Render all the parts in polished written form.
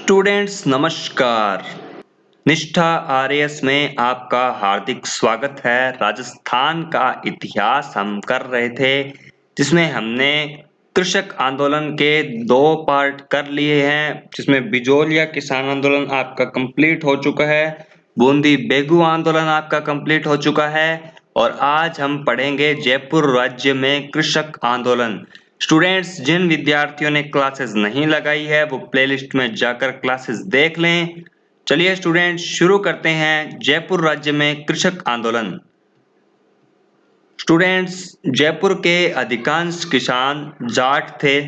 Students नमस्कार। निष्ठा RAS में आपका हार्दिक स्वागत है। राजस्थान का इतिहास हम कर रहे थे जिसमें हमने कृषक आंदोलन के 2 पार्ट कर लिए हैं, जिसमें बिजोलिया किसान आंदोलन आपका कंप्लीट हो चुका है, बूंदी बेगू आंदोलन आपका कंप्लीट हो चुका है और आज हम पढ़ेंगे जयपुर राज्य में कृषक आंदोलन। स्टूडेंट्स, जिन विद्यार्थियों ने क्लासेस नहीं लगाई है वो प्लेलिस्ट में जाकर क्लासेस देख लें। चलिए स्टूडेंट्स शुरू करते हैं जयपुर राज्य में कृषक आंदोलन। स्टूडेंट्स, जयपुर के अधिकांश किसान जाट थे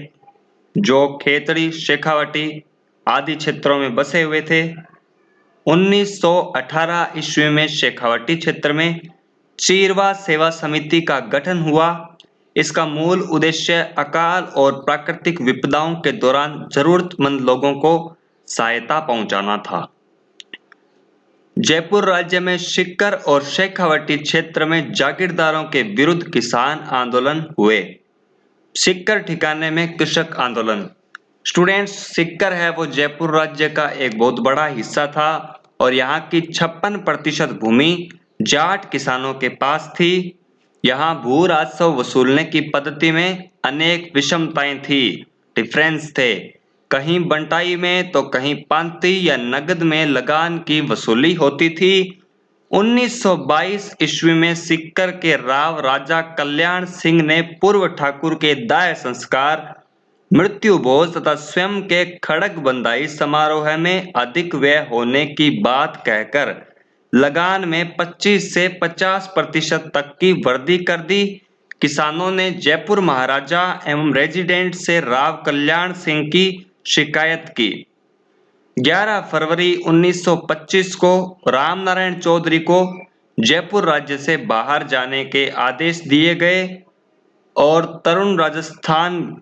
जो खेतड़ी, शेखावटी आदि क्षेत्रों में बसे हुए थे। 1918 ईस्वी में शेखावटी क्षेत्र में चीरवा सेवा समिति का गठन हुआ। इसका मूल उद्देश्य अकाल और प्राकृतिक विपदाओं के दौरान जरूरतमंद लोगों को सहायता पहुंचाना था। जयपुर राज्य में सिक्कर और शेखावटी क्षेत्र में जागीरदारों के विरुद्ध किसान आंदोलन हुए। सिक्कर ठिकाने में कृषक आंदोलन। स्टूडेंट्स, सिक्कर है वो जयपुर राज्य का एक बहुत बड़ा हिस्सा था और यहाँ की 56% भूमि जाट किसानों के पास थी। यहाँ भू राजस्व वसूलने की पद्धति में अनेक विषमताएं थी, डिफरेंस थे। कहीं बंटाई में तो कहीं पांति या नगद में लगान की वसूली होती थी। 1922 ईस्वी में सिक्कर के राव राजा कल्याण सिंह ने पूर्व ठाकुर के दाह संस्कार, मृत्यु भोज तथा स्वयं के खड़ग बंधाई समारोह में अधिक व्यय होने की बात कहकर लगान में 25 से 50% तक की वृद्धि कर दी। किसानों ने जयपुर महाराजा एवं रेजिडेंट से राव कल्याण सिंह की शिकायत की। 11 फरवरी 1925 को रामनारायण चौधरी को जयपुर राज्य से बाहर जाने के आदेश दिए गए और तरुण राजस्थान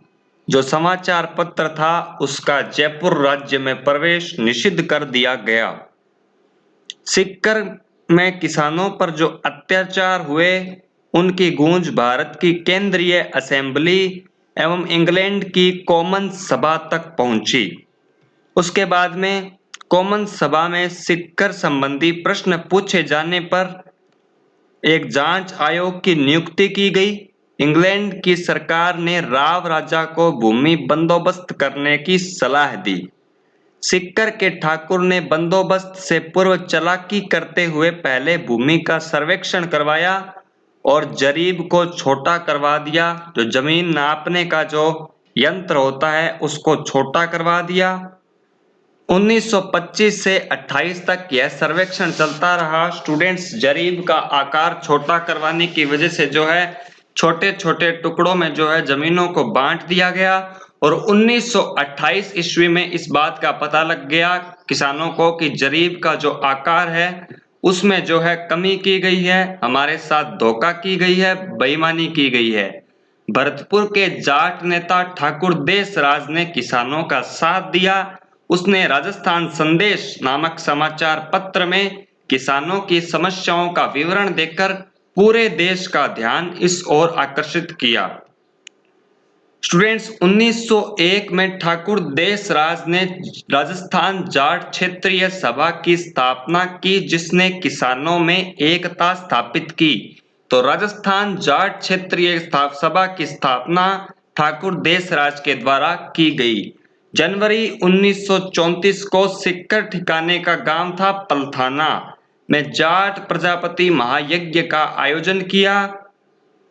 जो समाचार पत्र था उसका जयपुर राज्य में प्रवेश निषिद्ध कर दिया गया। सिक्कर में किसानों पर जो अत्याचार हुए उनकी गूंज भारत की केंद्रीय असेंबली एवं इंग्लैंड की कॉमन सभा तक पहुंची। उसके बाद में कॉमन सभा में सिक्कर संबंधी प्रश्न पूछे जाने पर एक जांच आयोग की नियुक्ति की गई। इंग्लैंड की सरकार ने राव राजा को भूमि बंदोबस्त करने की सलाह दी। सिक्कर के ठाकुर ने बंदोबस्त से पूर्व चालाकी करते हुए पहले भूमि का सर्वेक्षण करवाया और जरीब को छोटा करवा दिया। जो जमीन नापने का जो यंत्र होता है उसको छोटा करवा दिया। 1925 से 28 तक यह सर्वेक्षण चलता रहा। स्टूडेंट्स, जरीब का आकार छोटा करवाने की वजह से जो है छोटे छोटे टुकड़ों में जो है जमीनों को बांट दिया गया और 1928 ईस्वी में इस बात का पता लग गया किसानों को कि जरीब का जो आकार है उसमें जो है कमी की गई है, हमारे साथ धोखा की गई है, बेईमानी की गई है। भरतपुर के जाट नेता ठाकुर देसराज ने किसानों का साथ दिया। उसने राजस्थान संदेश नामक समाचार पत्र में किसानों की समस्याओं का विवरण देकर पूरे देश का ध्यान इस ओर आकर्षित किया। स्टूडेंट्स, 1901 में ठाकुर देसराज ने राजस्थान जाट क्षेत्रीय सभा की स्थापना की जिसने किसानों में एकता स्थापित की। तो राजस्थान जाट क्षेत्रीय सभा की स्थापना ठाकुर देसराज के द्वारा की गई। जनवरी 1934 को सिक्कर ठिकाने का गांव था पलथाना में जाट प्रजापति महायज्ञ का आयोजन किया।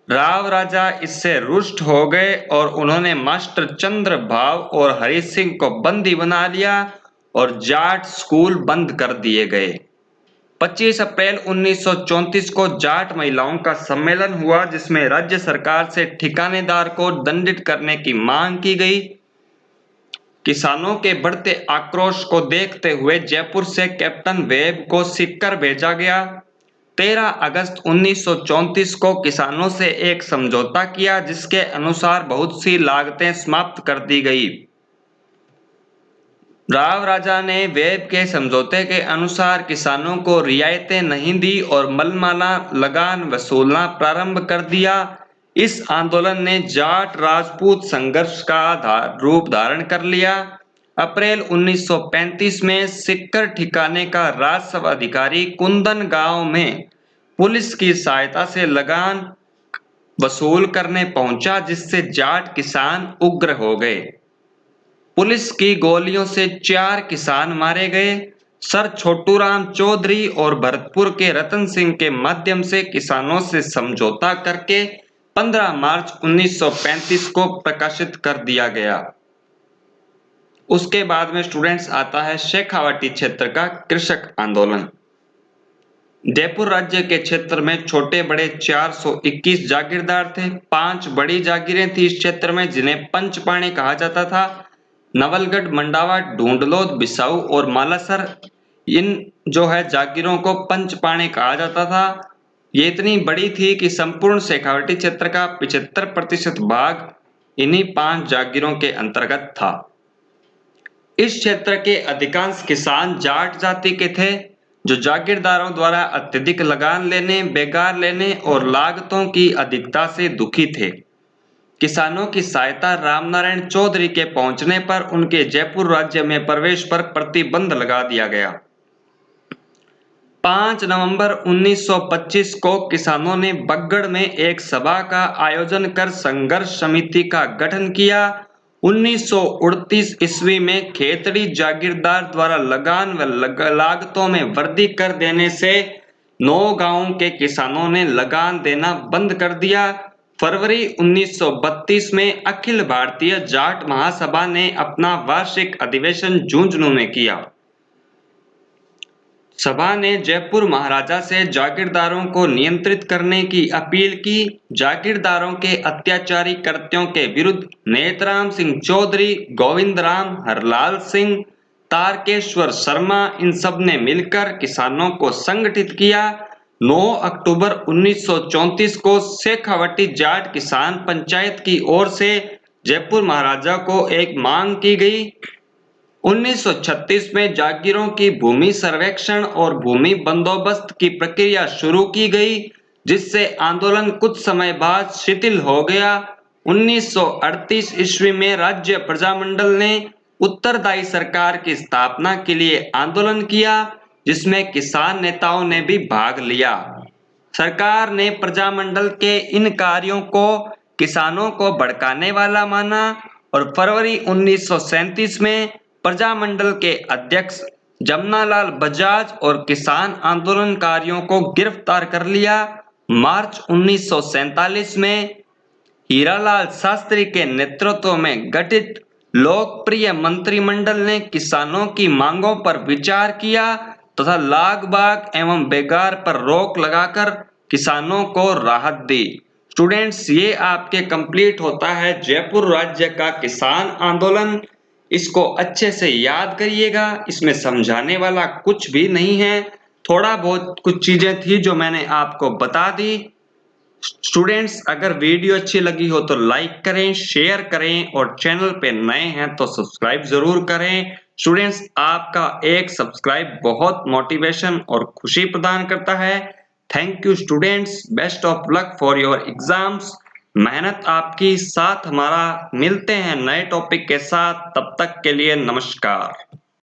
राव राजा इससे रुष्ट हो गए और उन्होंने मास्टर चंद्र भाव और हरि सिंह को बंदी बना लिया और जाट स्कूल बंद कर दिए गए। 25 अप्रैल 1934 को जाट महिलाओं का सम्मेलन हुआ जिसमें राज्य सरकार से ठिकानेदार को दंडित करने की मांग की गई। किसानों के बढ़ते आक्रोश को देखते हुए जयपुर से कैप्टन वेब को सिक्कर भेजा गया। 13 अगस्त 1934 को किसानों से एक समझौता किया जिसके अनुसार बहुत सी लागतें समाप्त कर दी गई। राव राजा ने वेब के समझौते के अनुसार किसानों को रियायतें नहीं दी और मलमाला लगान वसूलना प्रारंभ कर दिया। इस आंदोलन ने जाट राजपूत संघर्ष का रूप धारण कर लिया। अप्रैल 1935 में सिक्कर ठिकाने का राजस्व अधिकारी कुंदन गांव में पुलिस की सहायता से लगान वसूल करने पहुंचा, जिससे जाट किसान उग्र हो गए। पुलिस की गोलियों से 4 किसान मारे गए। सर छोटूराम चौधरी और भरतपुर के रतन सिंह के माध्यम से किसानों से समझौता करके 15 मार्च 1935 को प्रकाशित कर दिया गया। उसके बाद में स्टूडेंट्स आता है शेखावाटी क्षेत्र का कृषक आंदोलन। जयपुर राज्य के क्षेत्र में छोटे बड़े 421 जागीरदार थे। 5 बड़ी जागीरें थी इस क्षेत्र में, जिन्हें पंचपाणी कहा जाता था। नवलगढ़, मंडावा, ढूंढलोद, बिसाऊ और मालासर, इन जो है जागीरों को पंचपाणी कहा जाता था। ये इतनी बड़ी थी कि संपूर्ण शेखावाटी क्षेत्र का 75% भाग इन्हीं 5 जागीरों के अंतर्गत था। इस क्षेत्र के अधिकांश किसान जाट जाति के थे, जो जागीरदारों द्वारा अत्यधिक लगान लेने, बेगार लेने और लागतों की अधिकता से दुखी थे। किसानों की सहायता रामनारायण चौधरी के पहुंचने पर उनके जयपुर राज्य में प्रवेश पर प्रतिबंध लगा दिया गया। 5 नवंबर 1925 को किसानों ने बगड़ में एक सभा का आयोजन कर संघर्ष समिति का गठन किया। 1938 ईस्वी में खेतड़ी जागीरदार द्वारा लगान व लागतों में वृद्धि कर देने से 9 गांवों के किसानों ने लगान देना बंद कर दिया। फरवरी 1932 में अखिल भारतीय जाट महासभा ने अपना वार्षिक अधिवेशन झुंझुनू में किया। सभा ने जयपुर महाराजा से जागीरदारों को नियंत्रित करने की अपील की। जागीरदारों के अत्याचारी कृत्यों के विरुद्ध नेतराम सिंह चौधरी, गोविंद राम, हरलाल सिंह, तारकेश्वर शर्मा, इन सब ने मिलकर किसानों को संगठित किया। 9 अक्टूबर 1934 को शेखावाटी जाट किसान पंचायत की ओर से जयपुर महाराजा को एक मांग की गई। 1936 में जागीरों की भूमि सर्वेक्षण और भूमि बंदोबस्त की प्रक्रिया शुरू की गई, जिससे आंदोलन कुछ समय बाद शिथिल हो गया। 1938 ईस्वी में राज्य प्रजामंडल ने उत्तरदायी सरकार की स्थापना के लिए आंदोलन किया, जिसमें किसान नेताओं ने भी भाग लिया। सरकार ने प्रजामंडल के इन कार्यों को किसानों को भड़काने वाला माना और फरवरी 1937 में प्रजामंडल के अध्यक्ष जमनालाल बजाज और किसान आंदोलनकारियों को गिरफ्तार कर लिया। मार्च 1947 में हीरालाल शास्त्री के नेतृत्व में गठित लोकप्रिय मंत्रिमंडल ने किसानों की मांगों पर विचार किया तथा लाग बाग एवं बेगार पर रोक लगाकर किसानों को राहत दी। स्टूडेंट्स, ये आपके कंप्लीट होता है जयपुर राज्य का किसान आंदोलन। इसको अच्छे से याद करिएगा, इसमें समझाने वाला कुछ भी नहीं है, थोड़ा बहुत कुछ चीजें थी जो मैंने आपको बता दी। स्टूडेंट्स, अगर वीडियो अच्छी लगी हो तो लाइक करें, शेयर करें और चैनल पे नए हैं तो सब्सक्राइब जरूर करें। स्टूडेंट्स, आपका एक सब्सक्राइब बहुत मोटिवेशन और खुशी प्रदान करता है। Thank you students, best of luck for your exams. मेहनत आपकी साथ हमारा। मिलते हैं नए टॉपिक के साथ, तब तक के लिए नमस्कार।